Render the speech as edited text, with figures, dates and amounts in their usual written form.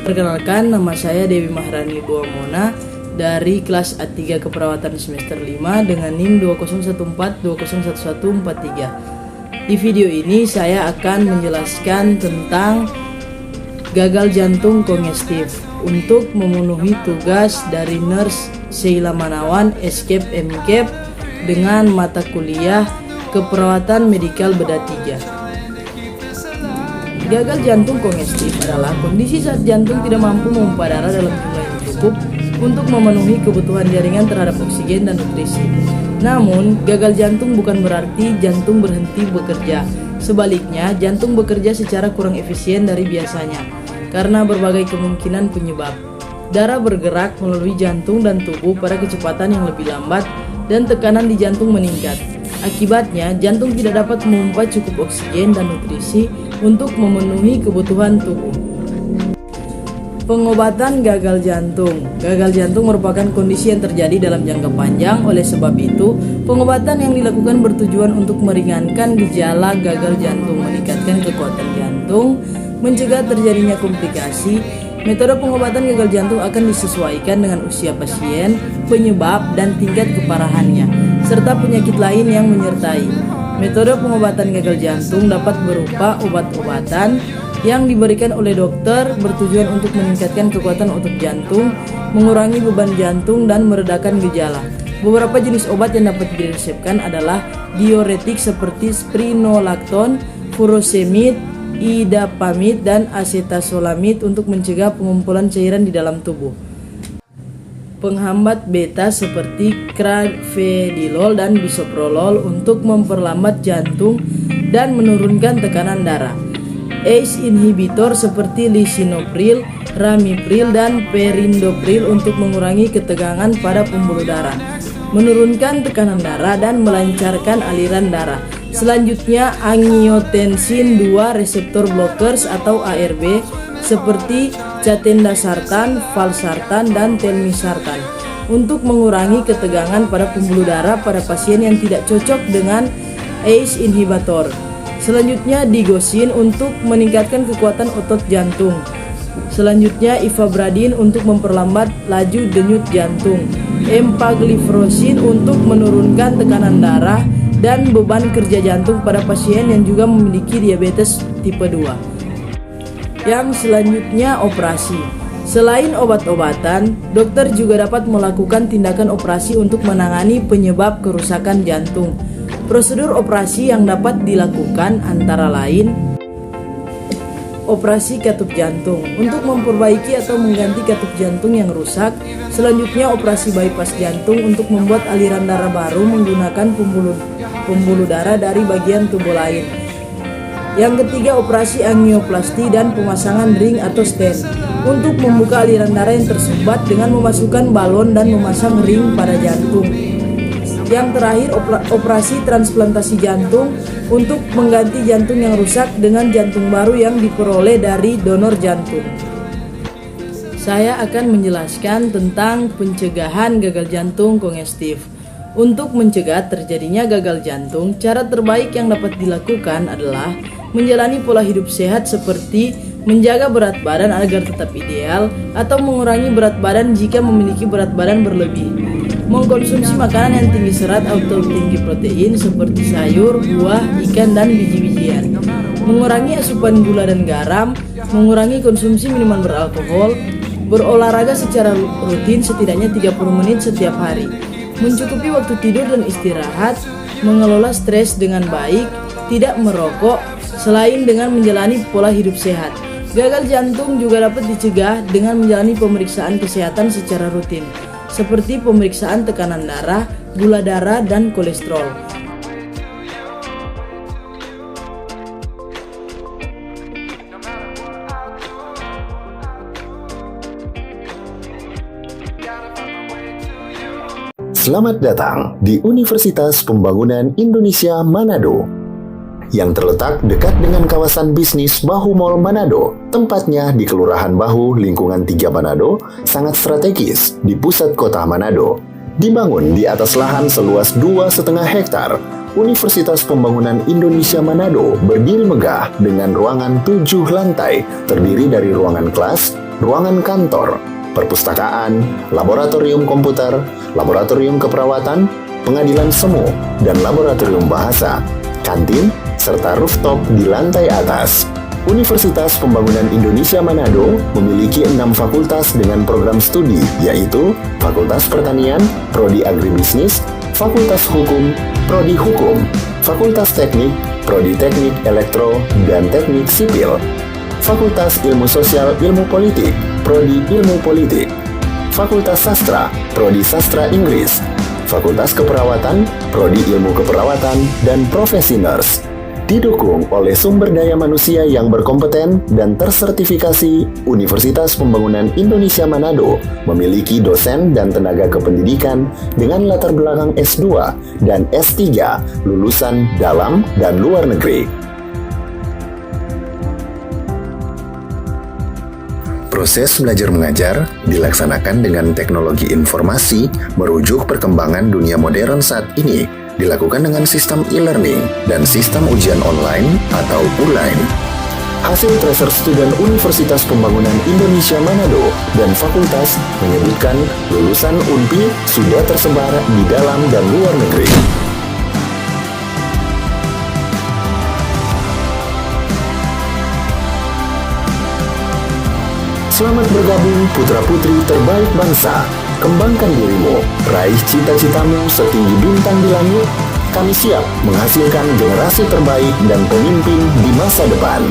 Perkenalkan, nama saya Dewi Maharani Buamona dari kelas A3 Keperawatan semester 5 dengan NIM 2014201143. Di video ini saya akan menjelaskan tentang gagal jantung kongestif untuk memenuhi tugas dari Nurse Sheila Manawan Escape MCAP dengan mata kuliah Keperawatan Medikal Bedah 3. Gagal jantung kongestif adalah kondisi saat jantung tidak mampu memompa darah dalam jumlah yang cukup untuk memenuhi kebutuhan jaringan terhadap oksigen dan nutrisi. Namun, gagal jantung bukan berarti jantung berhenti bekerja. Sebaliknya, jantung bekerja secara kurang efisien dari biasanya karena berbagai kemungkinan penyebab. Darah bergerak melalui jantung dan tubuh pada kecepatan yang lebih lambat dan tekanan di jantung meningkat. Akibatnya, jantung tidak dapat memompa cukup oksigen dan nutrisi untuk memenuhi kebutuhan tubuh. Pengobatan gagal jantung. Gagal jantung merupakan kondisi yang terjadi dalam jangka panjang. Oleh sebab itu, pengobatan yang dilakukan bertujuan untuk meringankan gejala gagal jantung, meningkatkan kekuatan jantung, mencegah terjadinya komplikasi. Metode pengobatan gagal jantung akan disesuaikan dengan usia pasien, penyebab, dan tingkat keparahannya, serta penyakit lain yang menyertai. Metode pengobatan gagal jantung dapat berupa obat-obatan yang diberikan oleh dokter bertujuan untuk meningkatkan kekuatan otot jantung, mengurangi beban jantung, dan meredakan gejala. Beberapa jenis obat yang dapat diresepkan adalah diuretik seperti spironolakton, furosemid, idapamid, dan acetazolamid untuk mencegah pengumpulan cairan di dalam tubuh. Penghambat beta seperti carvedilol dan bisoprolol untuk memperlambat jantung dan menurunkan tekanan darah. ACE inhibitor seperti lisinopril, ramipril, dan perindopril untuk mengurangi ketegangan pada pembuluh darah, menurunkan tekanan darah, dan melancarkan aliran darah. Selanjutnya, angiotensin 2 reseptor blockers atau ARB seperti catendasartan, valsartan, dan telmisartan untuk mengurangi ketegangan pada pembuluh darah pada pasien yang tidak cocok dengan ACE inhibitor. Selanjutnya, digosin untuk meningkatkan kekuatan otot jantung. Selanjutnya, ivabradin untuk memperlambat laju denyut jantung. Empagliflosin untuk menurunkan tekanan darah dan beban kerja jantung pada pasien yang juga memiliki diabetes tipe 2. Yang selanjutnya, operasi. Selain obat-obatan, dokter juga dapat melakukan tindakan operasi untuk menangani penyebab kerusakan jantung. Prosedur operasi yang dapat dilakukan antara lain operasi katup jantung untuk memperbaiki atau mengganti katup jantung yang rusak. Selanjutnya, operasi bypass jantung untuk membuat aliran darah baru menggunakan pembuluh darah dari bagian tubuh lain. Yang ketiga, operasi angioplasti dan pemasangan ring atau stent untuk membuka aliran darah yang tersumbat dengan memasukkan balon dan memasang ring pada jantung. Yang terakhir, operasi transplantasi jantung untuk mengganti jantung yang rusak dengan jantung baru yang diperoleh dari donor jantung. Saya akan menjelaskan tentang pencegahan gagal jantung kongestif. Untuk mencegah terjadinya gagal jantung, cara terbaik yang dapat dilakukan adalah menjalani pola hidup sehat seperti menjaga berat badan agar tetap ideal atau mengurangi berat badan jika memiliki berat badan berlebih. Mengkonsumsi makanan yang tinggi serat atau tinggi protein seperti sayur, buah, ikan, dan biji-bijian. Mengurangi asupan gula dan garam, mengurangi konsumsi minuman beralkohol, berolahraga secara rutin setidaknya 30 menit setiap hari, mencukupi waktu tidur dan istirahat, mengelola stres dengan baik, tidak merokok, selain dengan menjalani pola hidup sehat. Gagal jantung juga dapat dicegah dengan menjalani pemeriksaan kesehatan secara rutin, seperti pemeriksaan tekanan darah, gula darah, dan kolesterol. Selamat datang di Universitas Pembangunan Indonesia Manado yang terletak dekat dengan kawasan bisnis Bahu Mall Manado. Tempatnya di Kelurahan Bahu, Lingkungan 3 Manado, sangat strategis di pusat kota Manado. Dibangun di atas lahan seluas 2,5 hektar, Universitas Pembangunan Indonesia Manado berdiri megah dengan ruangan 7 lantai, terdiri dari ruangan kelas, ruangan kantor, perpustakaan, laboratorium komputer, laboratorium keperawatan, pengadilan semu, dan laboratorium bahasa, kantin, serta rooftop di lantai atas. Universitas Pembangunan Indonesia Manado memiliki 6 fakultas dengan program studi, yaitu Fakultas Pertanian, Prodi Agribisnis, Fakultas Hukum, Prodi Hukum, Fakultas Teknik, Prodi Teknik Elektro dan Teknik Sipil, Fakultas Ilmu Sosial Ilmu Politik, Prodi Ilmu Politik, Fakultas Sastra, Prodi Sastra Inggris, Fakultas Keperawatan, Prodi Ilmu Keperawatan, dan Profesi Nurse. Didukung oleh sumber daya manusia yang berkompeten dan tersertifikasi, Universitas Pembangunan Indonesia Manado memiliki dosen dan tenaga kependidikan dengan latar belakang S2 dan S3 lulusan dalam dan luar negeri. Proses belajar mengajar dilaksanakan dengan teknologi informasi merujuk perkembangan dunia modern saat ini, dilakukan dengan sistem e-learning dan sistem ujian online atau ULAIN. Hasil tracer student Universitas Pembangunan Indonesia Manado dan fakultas menyebutkan lulusan UNPI sudah tersebar di dalam dan luar negeri. Selamat bergabung putra-putri terbaik bangsa. Kembangkan dirimu, raih cita-citamu setinggi bintang di langit. Kami siap menghasilkan generasi terbaik dan pemimpin di masa depan.